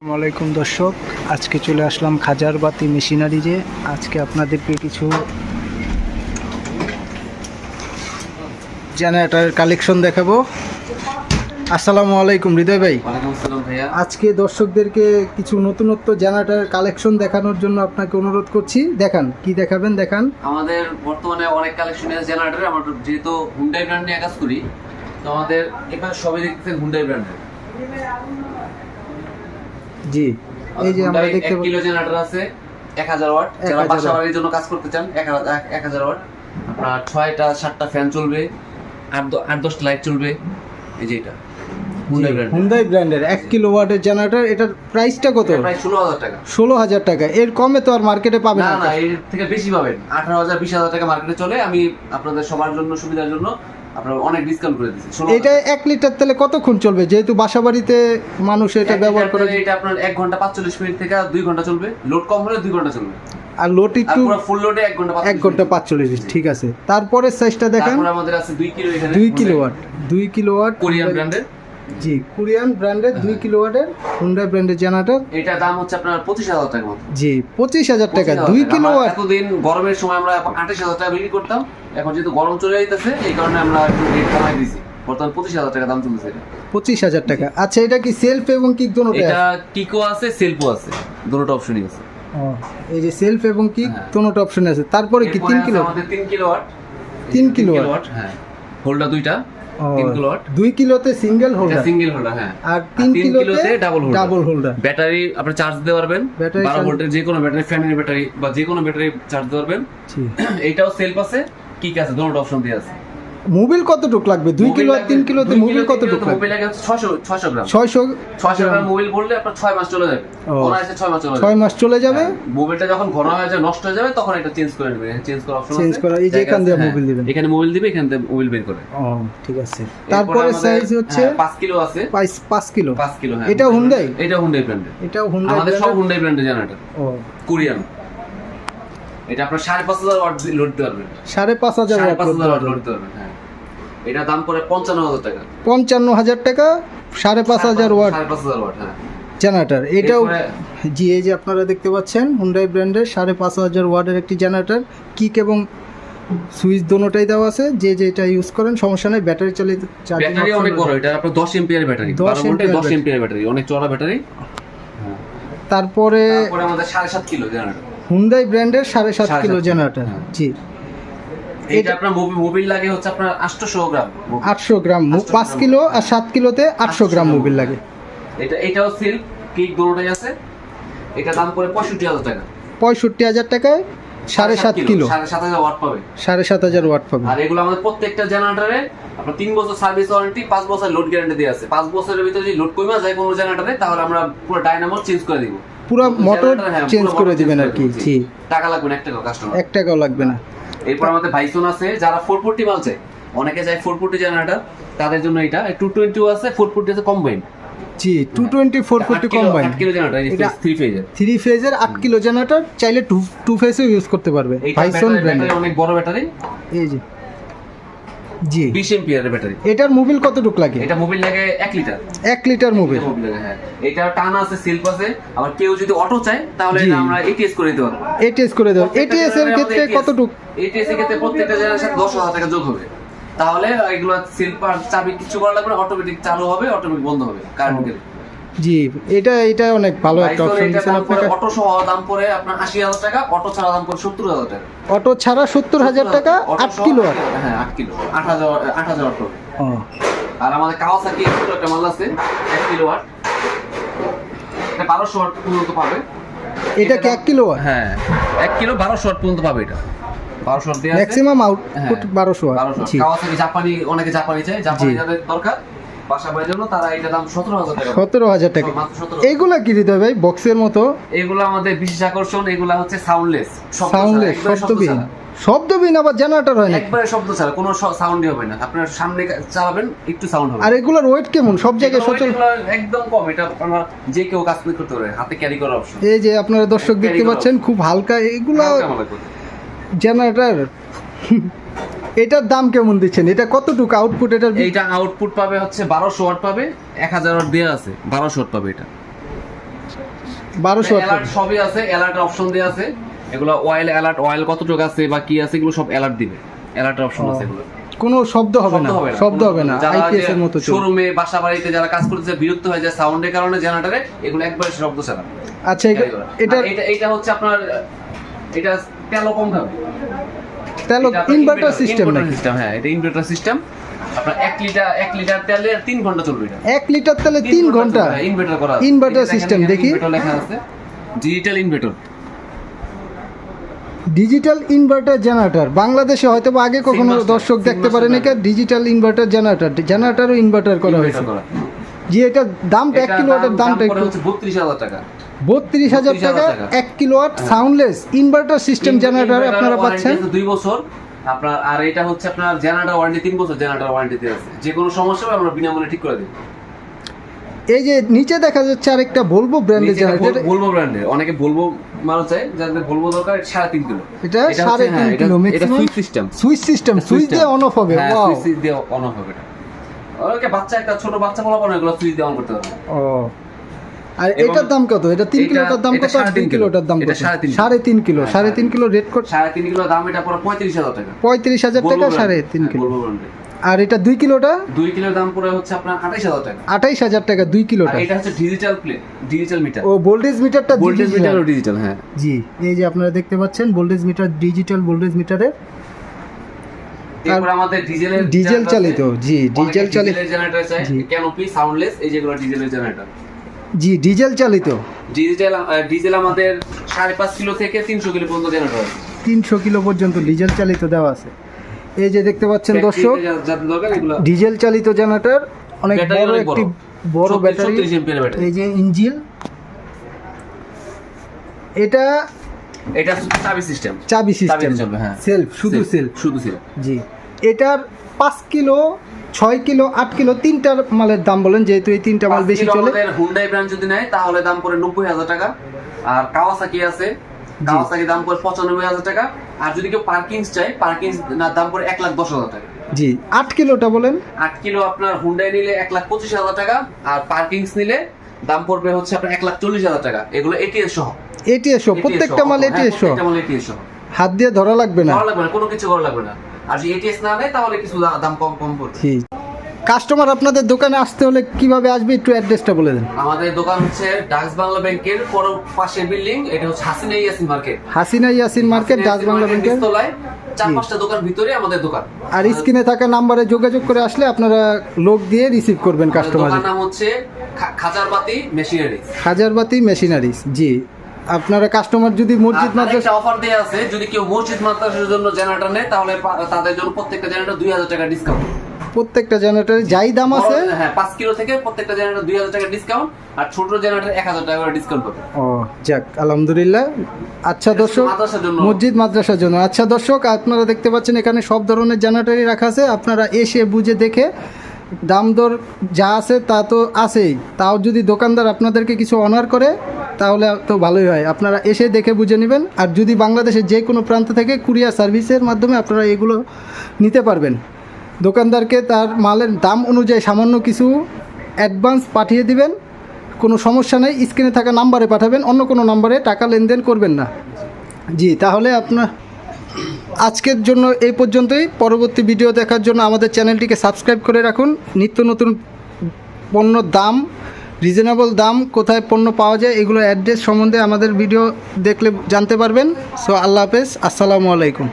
আসসালামাইকুম দর্শক, আজকে চলে আসলাম খাজারবাতি মেশিনারিজে। আজকে আপনাদেরকে কিছু জেনারেটরের কালেকশন দেখাবো। আসসালামু আলাইকুম হৃদয় ভাই। ওয়ালাইকুম আসসালাম ভাইয়া। আজকে দর্শকদেরকে কিছু নতুনত্ব জেনারেটরের কালেকশন দেখানোর জন্য আপনাকে অনুরোধ করছি। দেখান, কি দেখাবেন দেখান। আমাদের বর্তমানে অনেক কালেকশন আছে জেনারেটর। আমরা যেহেতু হুন্ডাই ব্র্যান্ড নিয়ে কাজ করি, তো আমাদের এখানে সবই দেখতেছেন হুন্ডাই ব্র্যান্ডের। জি, এই যে আমরা দেখতে 1 কিলো জেনারেটর আছে 1000 ওয়াট। যারা বাসা বাড়ির জন্য কাজ করতে চান 1000 ওয়াট। আপনার 6টা 7টা ফ্যান চলবে, 8-10টা লাইট চলবে। এই যে এটা হুন্ডাই ব্র্যান্ডের 1 কিলোওয়াটের জেনারেটর। এটার প্রাইসটা কত? প্রায় 16000 টাকা। 16000 টাকা। এর কমে তো আর মার্কেটে পাবেন না না। না, এর থেকে বেশি পাবেন। 18000 20000 টাকা মার্কেটে চলে। আমি আপনাদের সবার জন্য সুবিধার জন্য আপনারা অনেক ডিসকাউন্ট করে দিচ্ছি। এটা 1 লিটার তেলে কতক্ষণ চলবে? যেহেতু বাসাবাড়িতে মানুষ এটা ব্যবহার করে। এটা আপনার 1 ঘন্টা 45 মিনিট থেকে 2 ঘন্টা চলবে। লোড কম হলে 2 ঘন্টা চলবে। আর লোড একটু পুরো ফুল লোডে 1 ঘন্টা 45 মিনিট। ঠিক আছে, তারপরে সাইজটা দেখেন। তারপর আমাদের আছে 2 কিলো এখানে 2 কিলোওয়াট 2 কিলোওয়াট কোরিয়ান ব্র্যান্ডের। জি, কোরিয়ান ব্র্যান্ডের 2 কিলোওয়াটের হুন্ডাই ব্র্যান্ডের জেনারেটর। এটা দাম হচ্ছে আপনার 25000 টাকা মতো। জি, 25000 টাকা 2 কিলোওয়াট। এতদিন গরমের সময় আমরা 28000 টাকা বিক্রি করতাম। এখন যেহেতু গরম চলে যাইতেছে, এই কারণে আমরা একটু রেট কমাই দিয়েছি। বর্তমানে 25000 টাকা দাম চলছে এটা। 25000 টাকা। আচ্ছা, এটা কি সেলফ এবং কিক দুটোই? এটা কিকও আছে, সেলফও আছে, দুটো অপশনই আছে। এই যে সেলফ এবং কিক দুটো অপশন আছে। তারপরে কি 3 কিলো? আমাদের 3 কিলোওয়াট। 3 কিলোওয়াট, হ্যাঁ। হোল্ডার দুইটা 3 কিলোওয়াট। 2 কিলোতে সিঙ্গেল হোল্ডার, সিঙ্গেল হোল্ডার, হ্যাঁ। আর 3 কিলোতে ডাবল হোল্ডার। হোল্ডার। ব্যাটারি আপনি চার্জ দিতে পারবেন। 12 ভোল্টের যে কোনো ব্যাটারি, ফ্যানের ব্যাটারি বা যে কোনো ব্যাটারি চার্জ দিতে পারবেন। এইটাও সেলফ আছে, কিক আছে, দুটো অপশন দিয়ে আছে। মোবিল কতটুকু লাগবে? 2 কিলো আর 3 কিলোতে মোবিল কতটুকু লাগবে? মোবিল লাগে 600 গ্রাম। 600 গ্রাম মোবিল বললে আপনার 6 মাস চলে যাবে। ওরা আছে 6 মাস চলে যাবে। 6 মাস চলে যাবে। মোবিলটা যখন ঘন হয়ে যায়, নষ্ট হয়ে যাবে, তখন এটা চেঞ্জ করে নেবেন। চেঞ্জ করার অপশন আছে। চেঞ্জ করা, এই যে এখান দিয়ে মোবিল দিবেন। এখানে মোবিল দিবে, এখান থেকে মোবিল বের করে। ঠিক আছে। তারপরে সাইজ হচ্ছে 5 কিলো আছে। 5 কিলো। 5 কিলো, হ্যাঁ। এটা হুন্ডাই? এটা হুন্ডাই ব্র্যান্ডের। এটাও হুন্ডাই। আমাদের সব হুন্ডাই ব্র্যান্ডের জেনারেটর। কোরিয়ান। এটা আপনার 5500 ওয়াট লোড দিতে পারবেন। 5500 ওয়াট লোড দিতে পারবেন, হ্যাঁ। এটা দাম পড়ে 55000 টাকা। 55000 টাকা 5500 ওয়াট 5500 ওয়াট, হ্যাঁ, জেনারেটর। এটাও জি, এই যে আপনারা দেখতে পাচ্ছেন হুন্ডাই ব্র্যান্ডের 5500 ওয়াটের একটি জেনারেটর। কিক এবং সুইচ দুটোটাই দেওয়া আছে। যে যেটা ইউজ করেন সমস্যা নেই। ব্যাটারি চালিত ব্যাটারি অনেক বড়। এটা আপনার 10 এম্পিয়ার ব্যাটারি, 12 ভোল্টের 10 এম্পিয়ার ব্যাটারি, অনেক চড়া ব্যাটারি। তারপরে আমাদের 7.5 কিলো জেনারেটর, হুন্ডাই ব্র্যান্ডের 7.5 কিলো জেনারেটর। জি, এটা আপনার মোবিল লাগে হচ্ছে আপনার 800 গ্রাম। 800 গ্রাম 5 কিলো আর 7 কিলোতে 800 গ্রাম মোবিল লাগে। এটাও সিল্ক কিক দুটোই আছে। এটা দাম পড়ে 65000 টাকা। 65000 টাকায় 7.5 কিলো 7500 ওয়াট পাবে। 7500 ওয়াট পাবে। আর এগুলো আমাদের প্রত্যেকটা জেনারেটরে আপনার 3 বছর সার্ভিস ওয়ারেন্টি, 5 বছর লোড গ্যারান্টি দেওয়া আছে। 5 বছরের ভিতরে যদি লোড কমে যায় কোনো জেনারেটরে, তাহলে আমরা পুরো ডাইনামো চেঞ্জ করে দিব। পুরো মোটর চেঞ্জ করে দিবেন আর কি। জি, টাকা লাগবে না, 1 টাকা কাস্টমার 1 টাকাও লাগবে না। এরপর আমাদের ভাইসন আছে, যারা 440 মাল চায়। অনেকে চায় 440 জেনারেটর, তাদের জন্য এটা 220 আছে, 440 আছে কম্বাইন। জি, 220 440 কম্বাইন। 8 কিলো জেনারেটর, এটা 3 ফেজের। 3 ফেজের 8 কিলো জেনারেটর। চাইলে 2 ফেজও ইউজ করতে পারবে। ভাইসন ব্র্যান্ডের অনেক বড় ব্যাটারি। এই যে জি, 20 এম্পিয়ারের ব্যাটারি। এটার মোবিল কতটুকু লাগে? এটা মোবিল লাগে 1 লিটার। 1 litre Mobil. হ্যাঁ, এটা টান আছে, সেলফ আছে। আবার কেউ যদি অটো চায়, তাহলে এটা আমরা এটিএস করে দিতে পারবো। এটিএস করে দাও। এটিএস এর ক্ষেত্রে কতটুকু? এটিএস এর ক্ষেত্রে প্রত্যেকটা জেনারের সাথে 10000 টাকা যোগ হবে। তাহলে এগুলো সেলফ আর চাবি কিছু করা লাগবে না, অটোমেটিক চালু হবে, অটোমেটিক বন্ধ হবে কারেন্ট গেলে। জি, এটা অনেক ভালো একটা অপশন দিয়েছেন আপনারা। অটো সহ দাম পড়ে আপনার 80000 টাকা, অটো ছাড়া দাম পড়ে 70000 টাকা। অটো ছাড়া 70000 টাকা 8 কিলো। হ্যাঁ, 8 কিলো 8000 অটো। আর আমাদের কাওয়াসাকি একটা মাল আছে 1 কিলো ওয়াট। এটা 1200 ওয়াট পর্যন্ত পাবে। এটা কি 1 কিলো ওয়াট? হ্যাঁ, 1 কিলো 1200 ওয়াট পর্যন্ত পাবে। এটা 1200 ওয়াট দেয়া আছে। Maximum output 1200 watt. জি, কাওয়াসাকি জাপানি, অনেকে জাপানি চায়, জাপানি যাদের দরকার বাসা বাড়ির জন্য, তারা এটা দাম 17000 টাকা। 17000 টাকা। এইগুলা কি দিতে ভাই? বক্সের মতো? এগুলো আমাদের বিশেষ আকর্ষণ। এগুলা হচ্ছে সাউন্ডলেস, শব্দবিহীন। শব্দবিহীন আবার জেনারেটর হয় না? একবারে শব্দ ছাড়া, কোনো সাউন্ডই হবে না। আপনার সামনে চালাবেন, একটু সাউন্ড হবে। আর এগুলার ওয়েট কেমন? সব জায়গায় একদম কম। এটা আমরা যে কেউ কাজ করতে পারে, হাতে ক্যারি করার অপশন। এই যে আপনারা দর্শক দেখতে পাচ্ছেন, খুব হালকা এগুলা জেনারেটর। এটার দাম কেমন দিচ্ছেন? এটা কতটুকু আউটপুট? এটা আউটপুট পাবে হচ্ছে 1200 ওয়াট পাবে। 1000 ওয়াট দেওয়া আছে, 1200 ওয়াট পাবে এটা। 1200 অ্যালার্ট সবই আছে, অ্যালার্টের অপশন দেওয়া আছে। এগুলো অয়েল কতটুকু আছে বা কি আছে এগুলো সব অ্যালার্ট দিবে, অ্যালার্টের অপশন আছে এগুলো। কোনো শব্দ হবে না, শব্দ হবে না, আইপিএস এর মতো চলবে। শোরুমে বাসা বাড়িতে যারা কাজ করতে বিরক্ত হয়ে যায় সাউন্ডের কারণে জেনারেটরে, এগুলো একবারে শব্দ ছাড়া। আচ্ছা, এটা হচ্ছে আপনার এটা তেল কম খাবে, তেল ইনভার্টার সিস্টেম নাকি? হ্যাঁ, এটা ইনভার্টার সিস্টেম। আপনার 1 লিটার তেলে 3 ঘন্টা চলবে এটা। 1 লিটার তেলে 3 ঘন্টা ইনভার্টার করা আছে। ইনভার্টার সিস্টেম দেখি, ইনভার্টার লেখা আছে, digital inverter. Digital inverter generator বাংলাদেশে হয়তো আগে কখনো দর্শক দেখতে পারে নাকি। ডিজিটাল ইনভার্টার জেনারেটরও ইনভার্টার করা হয়েছে। জি, এটা দামটা 1 কিলোওয়াটের দামটা একটু 32,000 টাকা। 32,000 টাকা 1 kilowatt soundless inverter system generator আপনারা পাচ্ছেন 2 বছর আপনার। আর এটা হচ্ছে আপনার জেনারেটর ওয়ারেন্টি 3 বছর জেনারেটর ওয়ারেন্টিতে আছে। যে কোনো সমস্যা হবে আমরা বিনামূল্যে ঠিক করে দেব। এই যে নিচে দেখা যাচ্ছে আরেকটা ভলভো ব্র্যান্ডের জেনারেটর। ভলভো ব্র্যান্ডের, অনেকে ভলভো মানুষ চায়, যাদের ভলভো দরকার 3.5 কিলো। এটা 3.5 কিলো এটা সুইচ সিস্টেম সুইচ দিয়ে অন অফ হবে। ওয়াও, সুইচ দিয়ে অন অফ হবে এটা। ওকে বাচ্চা, একটা ছোট বাচ্চা বলা পারে এগুলো সুইচ দিয়ে অন করতে পারবে। ও, আর এটার দাম কত? এটা 3 কিলোটার দাম কত? 2 কিলোটার দাম কত? 3.5 কিলো। 3.5 কিলো রেট কত? 3.5 কিলো দাম এটা পুরো 35,000 টাকা। 35,000 টাকা 3.5 কিলো। ভলভো ব্র্যান্ডের। আর এটা 2 কিলোটা? 2 কিলোর দাম পড়ে হচ্ছে আপনার 28,000 টাকা। 28,000 টাকা 2 কিলোটা। আর এটা হচ্ছে ডিজিটাল প্লেট, ডিজিটাল মিটার। ও, ভোল্টেজ মিটারটা ভোল্টেজ মিটারও ডিজিটাল। হ্যাঁ জি, এই যে আপনারা দেখতে পাচ্ছেন ভোল্টেজ মিটার, ডিজিটাল ভোল্টেজ মিটারের। এরপর আমাদের ডিজেল চালিত। জি, ডিজেল চালিত জেনারেটর চাই, ক্যানোপি সাউন্ডলেস, এই যেগুলো ডিজেলের জেনারেটর। জি, ডিজেল চালিত। ডিজেল আমাদের 5.5 কিলো থেকে 300 কিলো পর্যন্ত জেনারেটর আছে। 300 কিলো পর্যন্ত ডিজেল চালিত দেওয়া আছে। এই যে দেখতে পাচ্ছেন দর্শক, যাদের দরকার এগুলো ডিজেল চালিত জেনারেটর, অনেক বড় একটি বড় ব্যাটারি। 36 ampere battery. এই যে ইঞ্জিন, এটা চাবি সিস্টেম চলবে। হ্যাঁ, সেলফ, শুধু সেলফ। জি, এটার 5 কিলো, 6 কিলো, 8 কিলো তিনটার মালের দাম বলেন, যেহেতু এই তিনটা মাল বেশি চলে। আমাদের হুন্ডাই ব্র্যান্ড যদি নেয় তাহলে দাম পড়ে 90,000 টাকা। আর কাওয়াসাকি আছে, কাওয়াসাকি দাম পড়ে 95,000 টাকা। আর যদি কেউ পার্কিং চাই, পার্কিং দাম পড়ে 1,10,000 টাকা। জি, 8 কিলোটা বলেন। 8 কিলো আপনার হুন্ডাই নিলে 1,25,000 টাকা। আর পার্কিংস নিলে দাম পড়বে হচ্ছে আপনার 1,40,000 টাকা। এগুলো এটিএস সহ। প্রত্যেকটা মাল এটিএস সহ। হাত দিয়ে ধরা লাগবে না, কোনো কিছু করা লাগবে না। আর যদি এটিএস না নেয় তাহলে কিছু দাম কম পড়বে। কাস্টমার আপনাদের দোকানে আসতে হলে কিভাবে আসবে একটু অ্যাড্রেসটা বলে দেন। আমাদের দোকান হচ্ছে ডাচ বাংলা ব্যাংকের পাশে বিল্ডিং, এটা হচ্ছে হাসিনা ইয়াসিন মার্কেট, ডাচ বাংলা ব্যাংকের তলায় 4-5টা দোকান ভিতরে আমাদের দোকান। আর স্ক্রিনে থাকা নম্বরে যোগাযোগ করে আসলে আপনারা লোক দিয়ে রিসিভ করবেন কাস্টমার। দোকানের নাম হচ্ছে খাজারবাতি মেশিনারিজ। জি, আপনারা কাস্টমার যদি মসজিদ মাদ্রাসা অফার দেয়া আছে, যদি কেউ মসজিদ মাদ্রাসার জন্য জেনারেটর নেয় তাহলে তাদের জন্য প্রত্যেকটা জেনারেটর 2,000 টাকা ডিসকাউন্ট। প্রত্যেকটা জেনারেটরে যাই দাম আছে, হ্যাঁ 5 কিলো থেকে প্রত্যেকটা জেনারেটর 2,000 টাকা ডিসকাউন্ট। আর ছোট জেনারেটর 1,000 টাকা করে ডিসকাউন্ট পাবে। ও যাক, আলহামদুলিল্লাহ। আচ্ছা দর্শক, মসজিদ মাদ্রাসার জন্য। আচ্ছা দর্শক, আপনারা দেখতে পাচ্ছেন এখানে সব ধরনের জেনারেটরই রাখা আছে। আপনারা এসে বুঝে দেখে, দাম দর যা আছে তা তো আছেই, তাও যদি দোকানদার আপনাদেরকে কিছু অনার করে তাহলে তো ভালোই হয়। আপনারা এসে দেখে বুঝে নেবেন। আর যদি বাংলাদেশের যে কোনো প্রান্ত থেকে কুরিয়ার সার্ভিসের মাধ্যমে আপনারা এগুলো নিতে পারবেন। দোকানদারকে তার মালের দাম অনুযায়ী সামান্য কিছু অ্যাডভান্স পাঠিয়ে দিবেন, কোনো সমস্যা নেই। স্ক্রিনে থাকা নাম্বারে পাঠাবেন, অন্য কোনো নাম্বারে টাকা লেনদেন করবেন না। জি, তাহলে আপনার আজকের জন্য এই পর্যন্তই। পরবর্তী ভিডিও দেখার জন্য আমাদের চ্যানেলটিকে সাবস্ক্রাইব করে রাখুন। নিত্য নতুন পণ্য দাম, রিজনেবল দাম, কোথায় পণ্য পাওয়া যায় এগুলো অ্যাড্রেস সম্বন্ধে আমাদের ভিডিও দেখলে জানতে পারবেন। সো আল্লাহ হাফেজ, আসসালামু আলাইকুম।